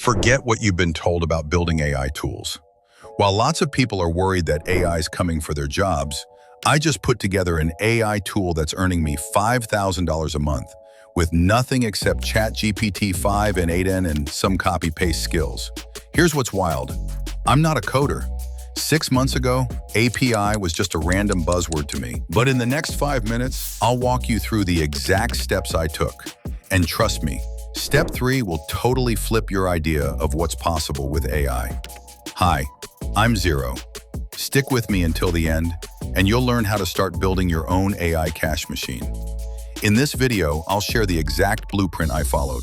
Forget what you've been told about building AI tools. While lots of people are worried that AI is coming for their jobs, I just put together an AI tool that's earning me $5,000 a month with nothing except ChatGPT-5 and N8N and some copy-paste skills. Here's what's wild. I'm not a coder. 6 months ago, API was just a random buzzword to me. But in the next 5 minutes, I'll walk you through the exact steps I took. And trust me, Step 3 will totally flip your idea of what's possible with AI. Hi, I'm Zero. Stick with me until the end, and you'll learn how to start building your own AI cash machine. In this video, I'll share the exact blueprint I followed.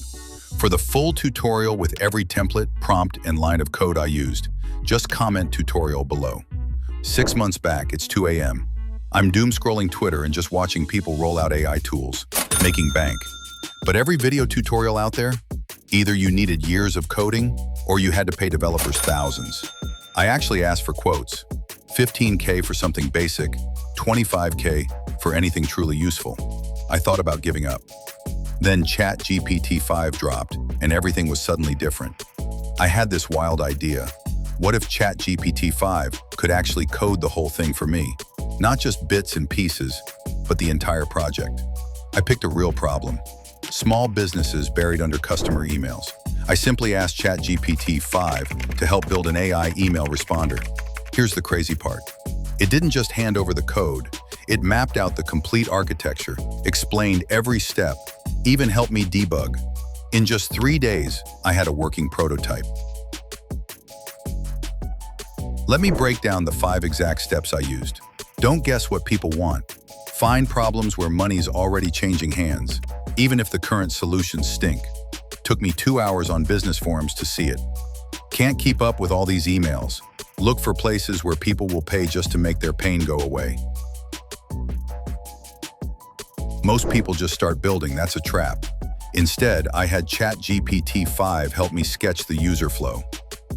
For the full tutorial with every template, prompt, and line of code I used, just comment tutorial below. 6 months back, it's 2 a.m. I'm doom scrolling Twitter and just watching people roll out AI tools, making bank. But every video tutorial out there, either you needed years of coding or you had to pay developers thousands. I actually asked for quotes, 15K for something basic, 25K for anything truly useful. I thought about giving up. Then ChatGPT-5 dropped and everything was suddenly different. I had this wild idea. What if ChatGPT-5 could actually code the whole thing for me? Not just bits and pieces, but the entire project. I picked a real problem. Small businesses buried under customer emails. I simply asked ChatGPT-5 to help build an AI email responder. Here's the crazy part. It didn't just hand over the code. It mapped out the complete architecture, explained every step, even helped me debug. In just 3 days, I had a working prototype. Let me break down the 5 exact steps I used. Don't guess what people want. Find problems where money's already changing hands, even if the current solutions stink. Took me 2 hours on business forums to see it. Can't keep up with all these emails. Look for places where people will pay just to make their pain go away. Most people just start building, that's a trap. Instead, I had ChatGPT-5 help me sketch the user flow.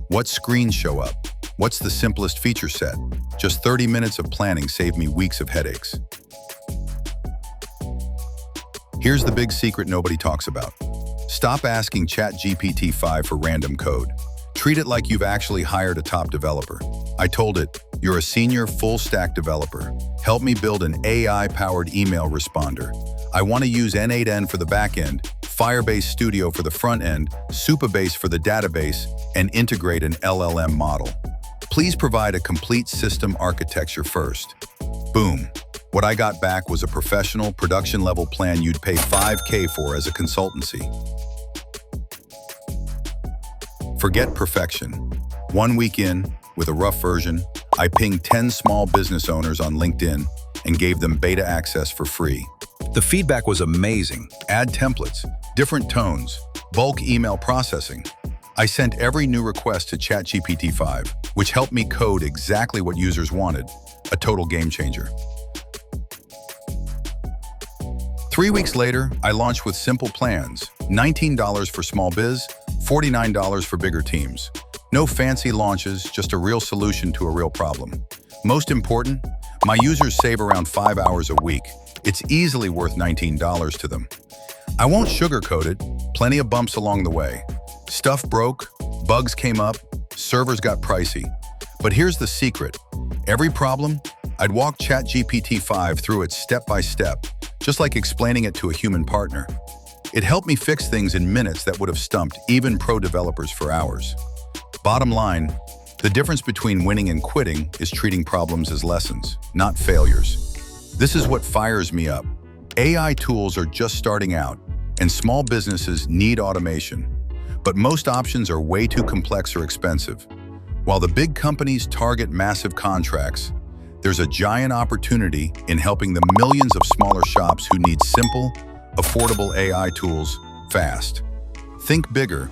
What screens show up? What's the simplest feature set? Just 30 minutes of planning saved me weeks of headaches. Here's the big secret nobody talks about. Stop asking ChatGPT-5 for random code. Treat it like you've actually hired a top developer. I told it, you're a senior full-stack developer. Help me build an AI-powered email responder. I want to use N8N for the backend, Firebase Studio for the front end, Supabase for the database, and integrate an LLM model. Please provide a complete system architecture first. Boom. What I got back was a professional, production-level plan you'd pay $5K for as a consultancy. Forget perfection. 1 week in, with a rough version, I pinged 10 small business owners on LinkedIn and gave them beta access for free. The feedback was amazing. Add templates, different tones, bulk email processing. I sent every new request to ChatGPT-5, which helped me code exactly what users wanted, a total game changer. 3 weeks later, I launched with simple plans, $19 for small biz, $49 for bigger teams. No fancy launches, just a real solution to a real problem. Most important, my users save around 5 hours a week. It's easily worth $19 to them. I won't sugarcoat it, plenty of bumps along the way. Stuff broke, bugs came up, servers got pricey. But here's the secret. Every problem, I'd walk ChatGPT-5 through it step by step, just like explaining it to a human partner. It helped me fix things in minutes that would have stumped even pro developers for hours. Bottom line, the difference between winning and quitting is treating problems as lessons, not failures. This is what fires me up. AI tools are just starting out, and small businesses need automation. But most options are way too complex or expensive. While the big companies target massive contracts, there's a giant opportunity in helping the millions of smaller shops who need simple, affordable AI tools fast. Think bigger.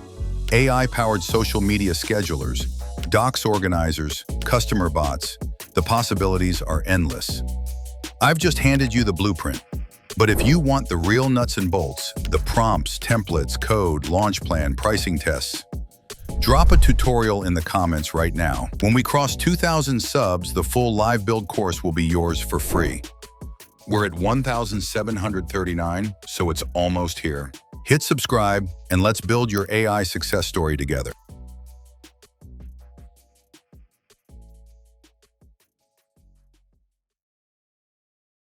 AI-powered social media schedulers, docs organizers, customer bots. The possibilities are endless. I've just handed you the blueprint. But if you want the real nuts and bolts, the prompts, templates, code, launch plan, pricing tests, drop a tutorial in the comments right now. When we cross 2,000 subs, the full live build course will be yours for free. We're at 1,739, so it's almost here. Hit subscribe and let's build your AI success story together.